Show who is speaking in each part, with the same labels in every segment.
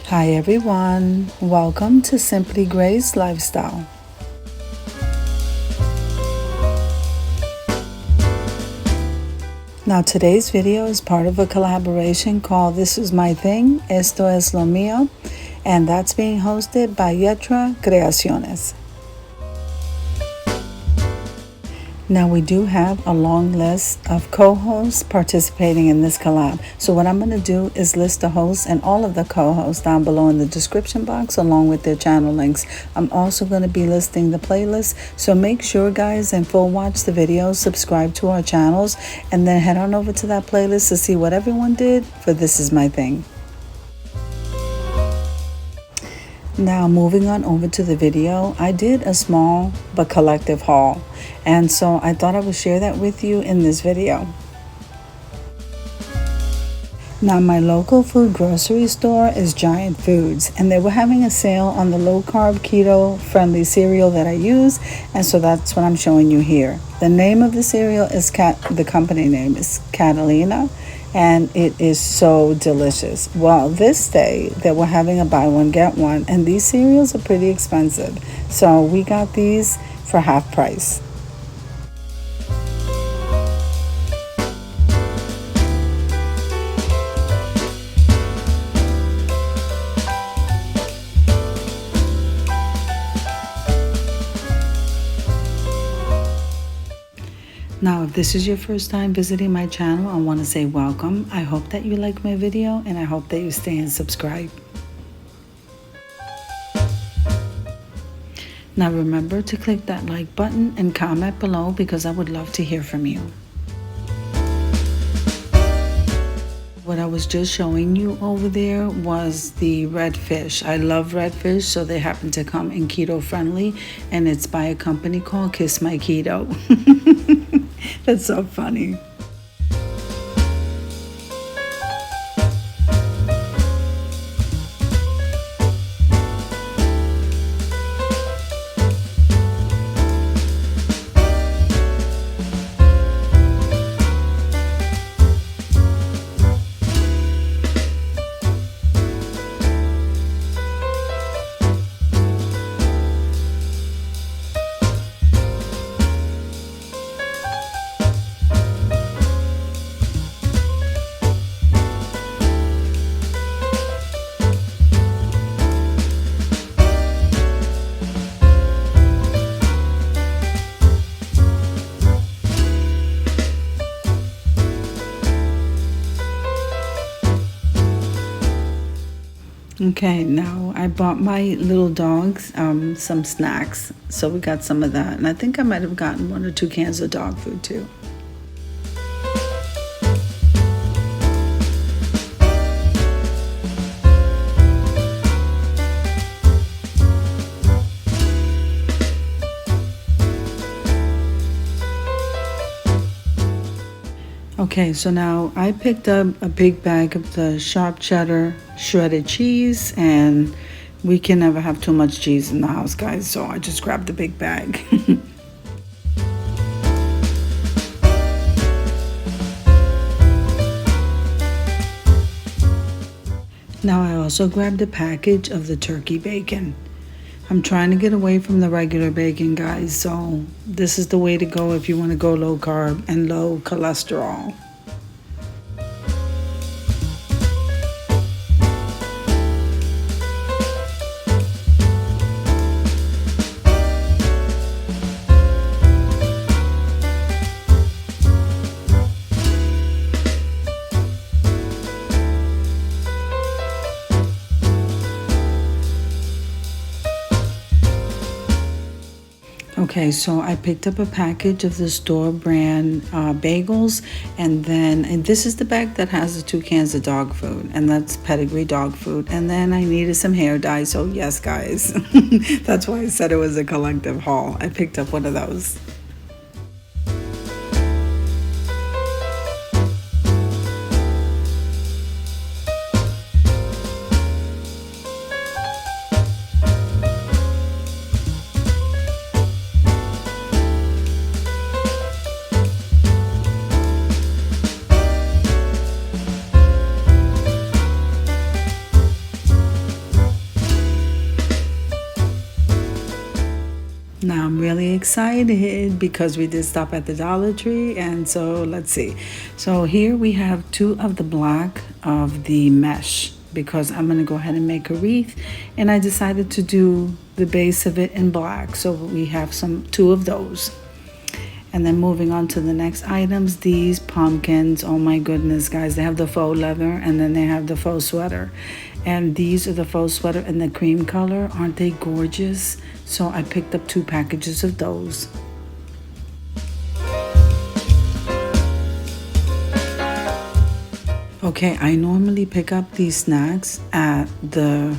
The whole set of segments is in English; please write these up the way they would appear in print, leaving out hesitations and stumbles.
Speaker 1: Hi everyone, welcome to Simply Grace Lifestyle. Now today's video is part of a collaboration called This Is My Thing, Estoeslomio, and that's being hosted by Yetra Kreacioness. Now we do have a long list of co-hosts participating in this collab. So what I'm going to do is list the hosts and all of the co-hosts down below in the description box along with their channel links. I'm also going to be listing the playlist. So make sure guys and full watch the videos, subscribe to our channels, and then head on over to that playlist to see what everyone did for This Is My Thing. Now moving on over to the video, I did a small but collective haul, and so I thought I would share that with you in this video. Now my local food grocery store is Giant Foods, and they were having a sale on the low carb keto friendly cereal that I use, and so that's what I'm showing you here. The name of the cereal is the company name is Catalina, and it is so delicious. Well, this day they were having a buy one get one, and these cereals are pretty expensive, so we got these for half price. Now, if this is your first time visiting my channel, I want to say welcome. I hope that you like my video, and I hope that you stay and subscribe. Now remember to click that like button and comment below because I would love to hear from you. What I was just showing you over there was the Redfish. I love Redfish, so they happen to come in keto friendly, and it's by a company called Kiss My Keto. That's so funny. Okay, now I bought my little dogs some snacks, so we got some of that, and I think I might have gotten 1 or 2 cans of dog food too. Okay, so now I picked up a big bag of the sharp cheddar shredded cheese, and we can never have too much cheese in the house, guys, so I just grabbed the big bag. Now I also grabbed a package of the turkey bacon. I'm trying to get away from the regular bacon, guys, so this is the way to go if you want to go low carb and low cholesterol. Okay, so I picked up a package of the store brand bagels, and this is the bag that has the 2 cans of dog food, and that's pedigree dog food. And then I needed some hair dye, so yes guys, that's why I said it was a collective haul. I picked up one of those. I'm really excited because we did stop at the Dollar Tree, and so let's see. So here we have 2 of the black of the mesh because I'm going to go ahead and make a wreath, and I decided to do the base of it in black. So we have 2 of those. And then moving on to the next items, these pumpkins. Oh my goodness, guys, they have the faux leather and then they have the faux sweater. And these are the faux sweater in the cream color. Aren't they gorgeous? So I picked up 2 packages of those. Okay, I normally pick up these snacks at the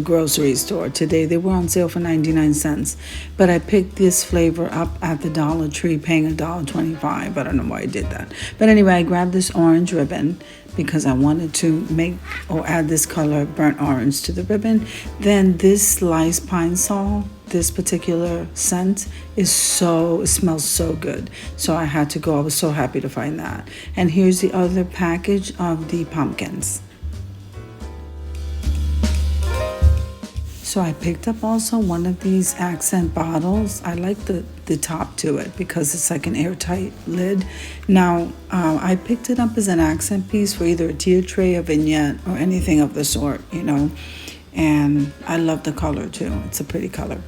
Speaker 1: grocery store. Today they were on sale for 99 cents, but I picked this flavor up at the Dollar Tree, paying $1.25. I don't know why I did that, but anyway, I grabbed this orange ribbon because I wanted to make or add this color burnt orange to the ribbon. Then this sliced pine sol, this particular scent it smells so good, so I had to go. I was so happy to find that. And here's the other package of the pumpkins. So I picked up also one of these accent bottles. I like the top to it because it's like an airtight lid. Now, I picked it up as an accent piece for either a tier tray, a vignette, or anything of the sort, you know. And I love the color too. It's a pretty color.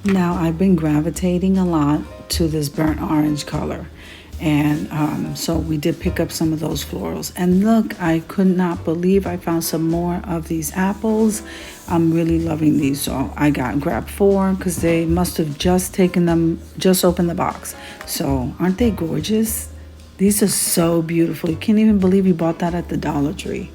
Speaker 1: Now, I've been gravitating a lot to this burnt orange color. And so we did pick up some of those florals. And look, I could not believe I found some more of these apples. I'm really loving these. So I grabbed 4 because they must have just opened the box. So aren't they gorgeous? These are so beautiful. You can't even believe you bought that at the Dollar Tree.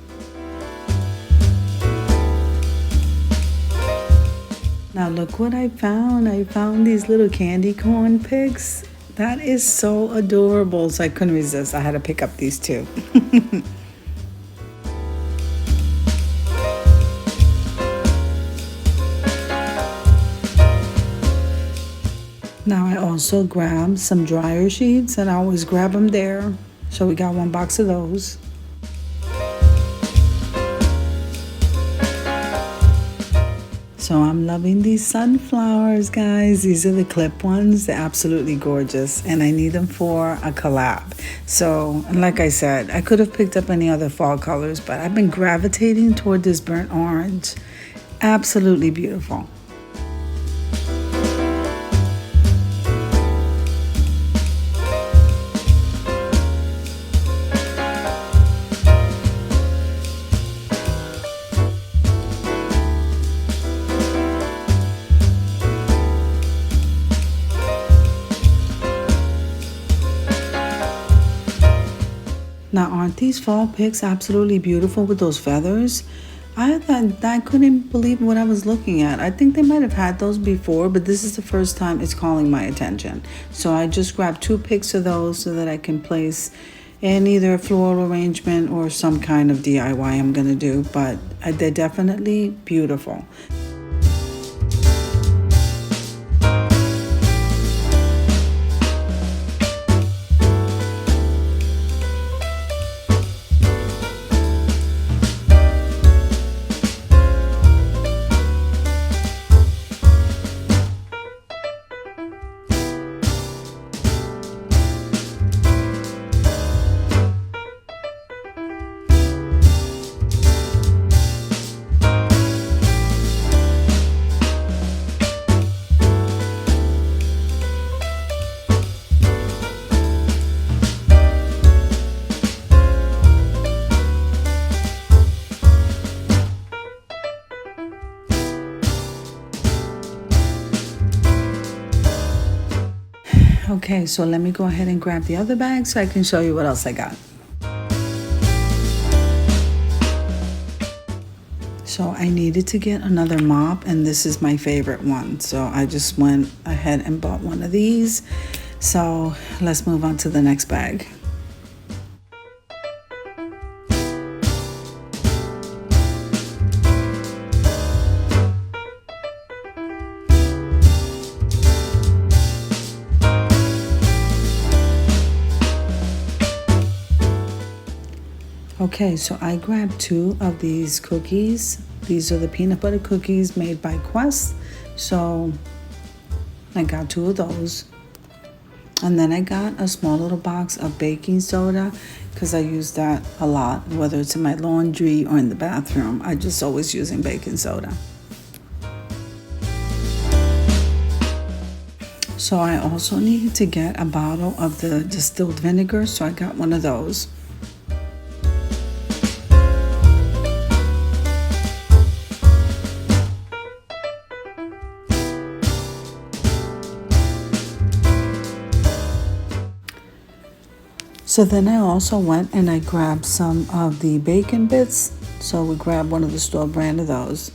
Speaker 1: Now look what I found. I found these little candy corn pigs. That is so adorable, so I couldn't resist. I had to pick up these 2. Now I also grabbed some dryer sheets, and I always grab them there. So we got 1 box of those. So I'm loving these sunflowers, guys. These are the clip ones. They're absolutely gorgeous, and I need them for a collab. So, like I said, I could have picked up any other fall colors, but I've been gravitating toward this burnt orange. Absolutely beautiful. Now, aren't these fall picks absolutely beautiful with those feathers? I couldn't believe what I was looking at. I think they might have had those before, but this is the first time it's calling my attention. So I just grabbed 2 picks of those so that I can place in either a floral arrangement or some kind of DIY I'm going to do. But they're definitely beautiful. Okay, so let me go ahead and grab the other bag so I can show you what else I got. So I needed to get another mop, and this is my favorite one. So I just went ahead and bought one of these. So let's move on to the next bag. Okay, so I grabbed 2 of these cookies These are the peanut butter cookies made by Quest. So I got 2 of those. And then I got a small little box of baking soda because I use that a lot, whether it's in my laundry or in the bathroom. I just always using baking soda. So I also needed to get a bottle of the distilled vinegar, so I got one of those. So then I also went and I grabbed some of the bacon bits. So we grabbed one of the store brand of those.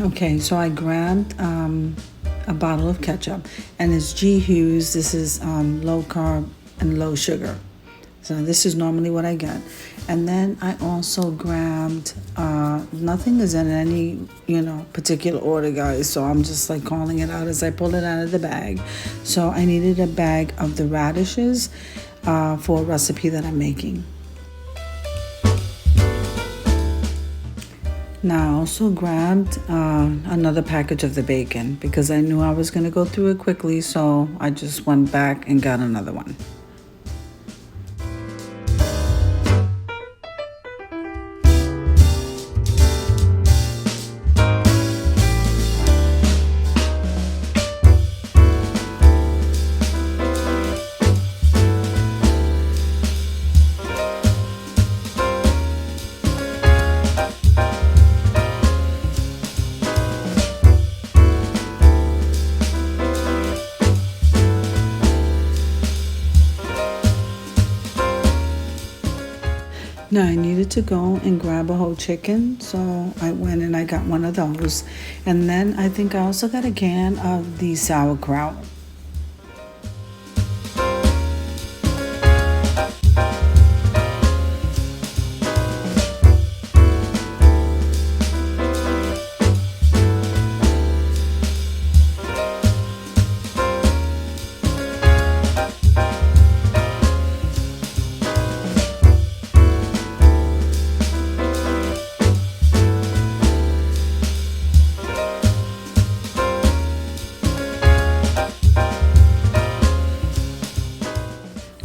Speaker 1: Okay, so I grabbed a bottle of ketchup, and it's G. Hughes. This is low carb and low sugar. So this is normally what I get. And then I also grabbed, nothing is in any, particular order, guys. So I'm just like calling it out as I pull it out of the bag. So I needed a bag of the radishes for a recipe that I'm making. Now I also grabbed another package of the bacon because I knew I was going to go through it quickly. So I just went back and got another one. Now I needed to go and grab a whole chicken, so I went and I got one of those. And then I think I also got a can of the sauerkraut.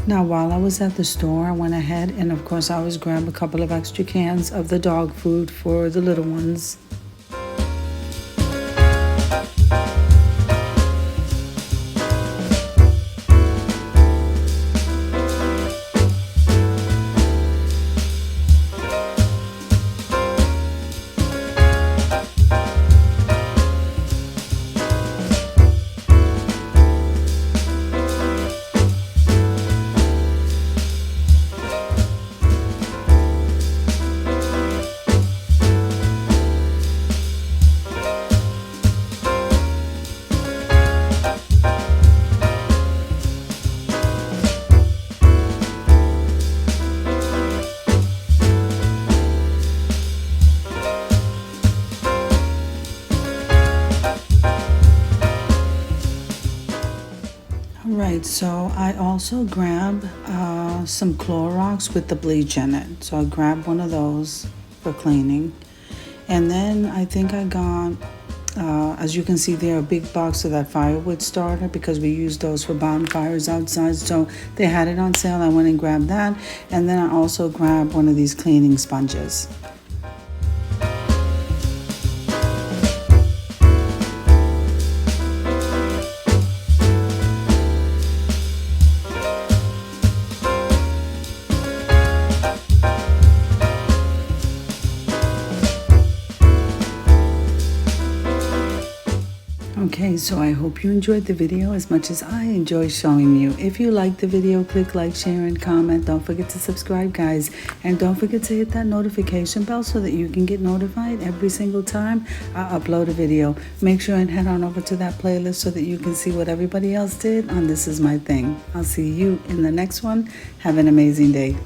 Speaker 1: Now, while I was at the store, I went ahead and, of course, I always grab a couple of extra cans of the dog food for the little ones. Right, so I also grabbed some Clorox with the bleach in it. So I grabbed one of those for cleaning. And then I think I got, as you can see there, a big box of that firewood starter because we use those for bonfires outside. So they had it on sale. I went and grabbed that. And then I also grabbed one of these cleaning sponges. Okay, so I hope you enjoyed the video as much as I enjoy showing you. If you liked the video, click like, share, and comment. Don't forget to subscribe, guys. And don't forget to hit that notification bell so that you can get notified every single time I upload a video. Make sure and head on over to that playlist so that you can see what everybody else did on This Is My Thing. I'll see you in the next one. Have an amazing day.